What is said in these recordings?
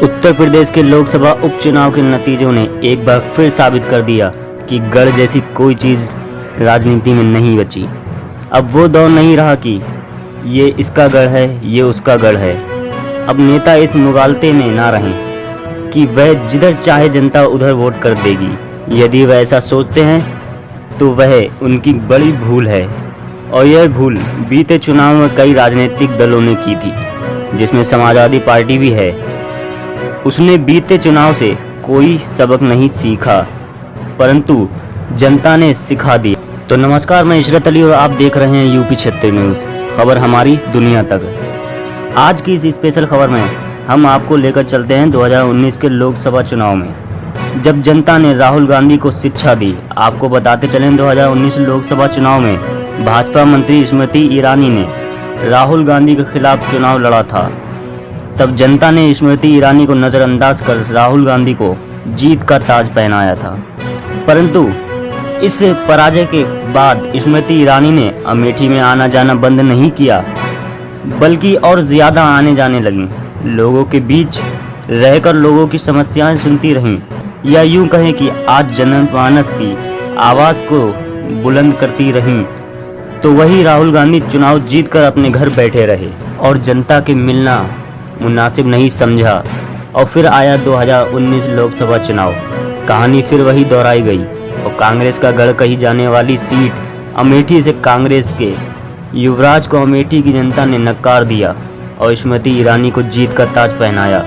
उत्तर प्रदेश के लोकसभा उपचुनाव के नतीजों ने एक बार फिर साबित कर दिया कि गढ़ जैसी कोई चीज़ राजनीति में नहीं बची। अब वो दौर नहीं रहा कि ये इसका गढ़ है, ये उसका गढ़ है। अब नेता इस मुगालते में ना रहें कि वह जिधर चाहे जनता उधर वोट कर देगी। यदि वह ऐसा सोचते हैं तो वह उनकी बड़ी भूल है। और यह भूल बीते चुनाव में कई राजनीतिक दलों ने की थी, जिसमें समाजवादी पार्टी भी है। उसने बीते चुनाव से कोई सबक नहीं सीखा, परंतु जनता ने सिखा दिया। तो नमस्कार, मैं इशरत अली और आप देख रहे हैं यूपी क्षेत्रीय न्यूज़, खबर हमारी दुनिया तक। आज की इस स्पेशल खबर में हम आपको लेकर चलते हैं 2019 के लोकसभा चुनाव में, जब जनता ने राहुल गांधी को शिक्षा दी। आपको बताते चलें 2019 लोकसभा चुनाव में भाजपा मंत्री स्मृति ईरानी ने राहुल गांधी के खिलाफ चुनाव लड़ा था। तब जनता ने स्मृति ईरानी को नज़रअंदाज कर राहुल गांधी को जीत का ताज पहनाया था। परंतु इस पराजय के बाद स्मृति ईरानी ने अमेठी में आना जाना बंद नहीं किया, बल्कि और ज़्यादा आने जाने लगी। लोगों के बीच रहकर लोगों की समस्याएं सुनती रहीं, या यूं कहें कि आज जनमानस की आवाज़ को बुलंद करती रहीं। तो वही राहुल गांधी चुनाव जीतकर अपने घर बैठे रहे और जनता के मिलना मुनासिब नहीं समझा। और फिर आया 2019 लोकसभा चुनाव। कहानी फिर वही दोहराई गई और कांग्रेस का गढ़ कही जाने वाली सीट अमेठी से कांग्रेस के युवराज को अमेठी की जनता ने नकार दिया और स्मृति ईरानी को जीत का ताज पहनाया।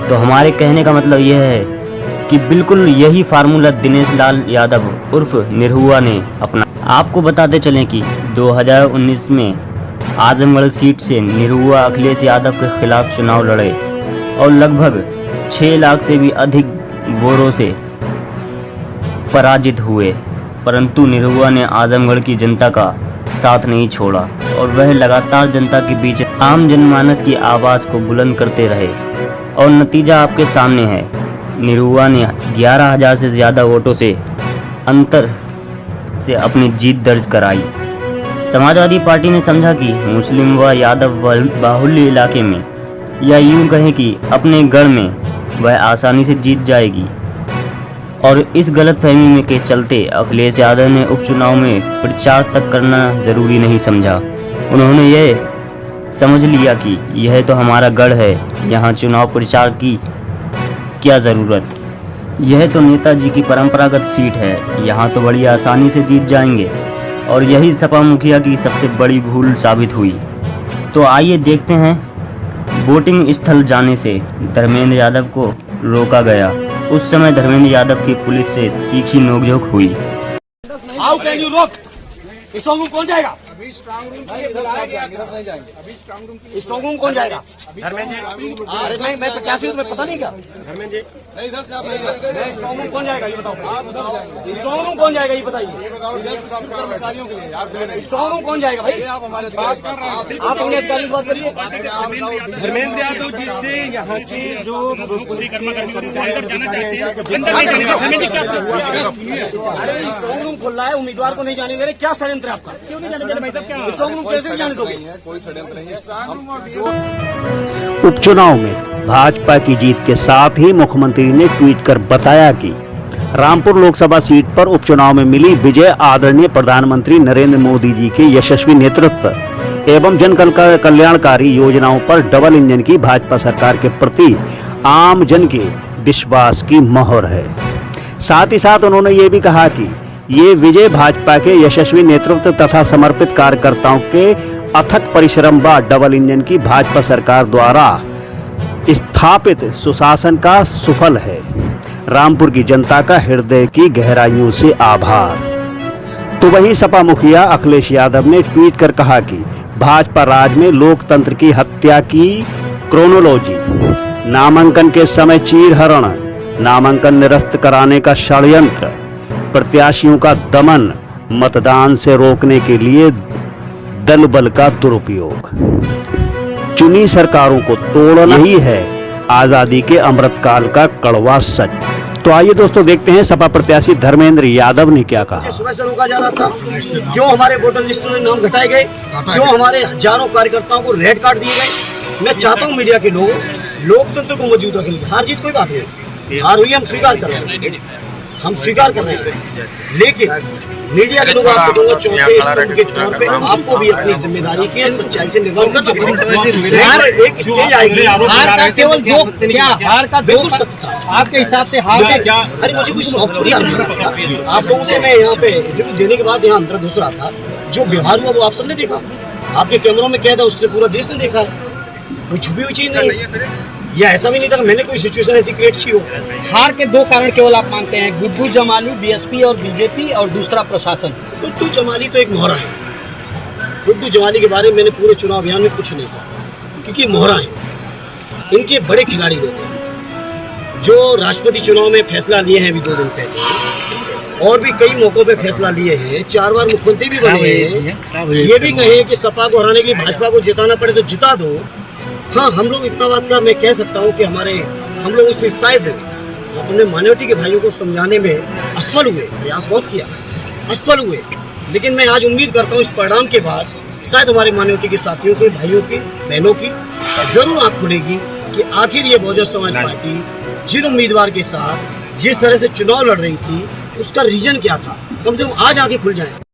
तो हमारे कहने का मतलब यह है कि बिल्कुल यही फार्मूला दिनेश लाल यादव उर्फ निरहुआ ने अपना। आपको बताते चलें कि 2019 में आजमगढ़ सीट से निरहुआ अखिलेश यादव के खिलाफ चुनाव लड़े और लगभग 6 लाख से भी अधिक वोटों से पराजित हुए। परंतु निरहुआ ने आजमगढ़ की जनता का साथ नहीं छोड़ा और वह लगातार जनता के बीच आम जनमानस की आवाज़ को बुलंद करते रहे। और नतीजा आपके सामने है। निरहुआ ने 11,000 से ज़्यादा वोटों से अंतर से अपनी जीत दर्ज कराई। समाजवादी पार्टी ने समझा कि मुस्लिम व यादव बाहुल्य इलाके में, या यूं कहें कि अपने गढ़ में, वह आसानी से जीत जाएगी। और इस गलतफहमी में के चलते अखिलेश यादव ने उपचुनाव में प्रचार तक करना जरूरी नहीं समझा। उन्होंने यह समझ लिया कि यह तो हमारा गढ़ है, यहाँ चुनाव प्रचार की क्या ज़रूरत। यह तो नेताजी की परंपरागत सीट है, यहाँ तो बड़ी आसानी से जीत जाएंगे। और यही सपा मुखिया की सबसे बड़ी भूल साबित हुई। तो आइए देखते हैं। वोटिंग स्थल जाने से धर्मेंद्र यादव को रोका गया। उस समय धर्मेंद्र यादव की पुलिस से तीखी नोकझोंक हुई। How can you rock? Strong room कौन जाएगा? अभी स्ट्रॉन्ग रूम नहीं जाएंगे। अभी स्ट्रॉन्ग रूम कौन जाएगा? धर्मेंद्र जी। अरे नहीं, मैं 85 में पता नहीं क्या? धर्मेंद्र जी नहीं, इधर से आप नहीं। स्ट्रॉन्ग रूम कौन जाएगा ये बताओ। स्ट्रॉन्ग रूम कौन जाएगा ये बताइए। कर्मचारियों के लिए स्ट्रॉन्ग रूम कौन जाएगा भाई? आप हमारे बात कर रहे हैं, आप अपने अधिकारी से बात करिए। धर्मेंद्र यादव जी से यहाँ के जो अरे स्ट्रॉन्ग रूम खुल रहा है, उम्मीदवार को नहीं जाने दे रहे, क्या षड्यंत्र है आपका? क्यों नहीं जाने दे रहे भाई साहब? स्ट्रॉन्ग रूम कैसे जाने दोगे? कोई षड्यंत्र नहीं है। उपचुनाव में भाजपा की जीत के साथ ही मुख्यमंत्री ने ट्वीट कर बताया कि रामपुर लोकसभा सीट पर उपचुनाव में मिली विजय आदरणीय प्रधानमंत्री नरेंद्र मोदी जी के यशस्वी नेतृत्व एवं जन कल्याणकारी योजनाओं पर डबल इंजन की भाजपा सरकार के प्रति आम जन के विश्वास की मोहर है। साथ ही साथ उन्होंने ये भी कहा कि ये विजय भाजपा के यशस्वी नेतृत्व तथा समर्पित कार्यकर्ताओं के अथक परिश्रम व डबल इंजन की भाजपा सरकार द्वारा स्थापित सुशासन का सुफल है। रामपुर की जनता का हृदय की गहराइयों से आभार। तो वही सपा मुखिया अखिलेश यादव ने ट्वीट कर कहा कि भाजपा राज में लोकतंत्र की हत्या की क्रोनोलॉजी, नामांकन के समय चीरहरण, नामांकन निरस्त कराने का षड्यंत्र, प्रत्याशियों का दमन, मतदान से रोकने के लिए दल बल का दुरुपयोग, चुनी सरकारों को तोड़ना ही है आजादी के अमृतकाल का कड़वा सच। तो आइए दोस्तों देखते हैं सपा प्रत्याशी धर्मेंद्र यादव ने क्या कहा। सुबह से रोका जा रहा था, क्यों हमारे वोटर लिस्ट में नाम घटाए गए, क्यों हमारे हजारों कार्यकर्ताओं को रेड कार्ड दिए गए। मैं चाहता हूं मीडिया के लोग लोकतंत्र को मजबूत रखेंगे। हार जीत कोई बात नहीं, हार हुई हम स्वीकार कर रहे हैं, हम स्वीकार कर रहे हैं। लेकिन मीडिया के लोग आपसे कहूँगा चौथे स्तंभ के तौर पे आपको भी अपनी जिम्मेदारी की सच्चाई से निर्वहन करना पड़ेगा। हार एक स्टेज आएगी, हार का केवल दो, क्या हार का दो बिल्कुल सत्य था। आपके हिसाब से हार का क्या? अरे मुझे कोई शौक थोड़ी आप लोगों से मैं यहाँ पे इंटरव्यू देने के बाद यहाँ अंदर घुस रहा था, जो व्यवहार हुआ वो आप सबने देखा, आपके कैमरों में कैद है, उससे पूरा देश ने देखा है, कोई छुपी हुई चीज नहीं है। या ऐसा भी नहीं था कि मैंने कोई सिचुएशन ऐसी क्रिएट की हो। हार के दो कारण केवल आप मानते हैं, गुड्डू जमाली, बीएसपी और बीजेपी, और दूसरा प्रशासन। गुड्डू जमाली तो एक मोहरा है। गुड्डू जमाली के बारे में मैंने पूरे चुनाव अभियान में कुछ नहीं कहा, क्योंकि मोहरा है। इनके बड़े खिलाड़ी लोग हैं जो राष्ट्रपति चुनाव में फैसला लिए हैं अभी 2 दिन पहले, और भी कई मौकों पे फैसला लिए हैं, 4 बार मुख्यमंत्री भी बने हैं। ये भी कहे कि सपा को हराने के लिए भाजपा को जिताना पड़े तो जिता दो। हाँ, हम लोग इतना बात का मैं कह सकता हूँ कि हम लोग उससे शायद अपने माइनॉरिटी के भाइयों को समझाने में असफल हुए, प्रयास बहुत किया, असफल हुए। लेकिन मैं आज उम्मीद करता हूँ इस परिणाम के बाद शायद हमारे माइनॉरिटी के साथियों के, भाइयों की, बहनों की जरूर आँख खुलेगी कि आखिर ये बहुजन समाज पार्टी जिन उम्मीदवार के साथ जिस तरह से चुनाव लड़ रही थी उसका रीजन क्या था। कम से कम आज आगे खुल जाए।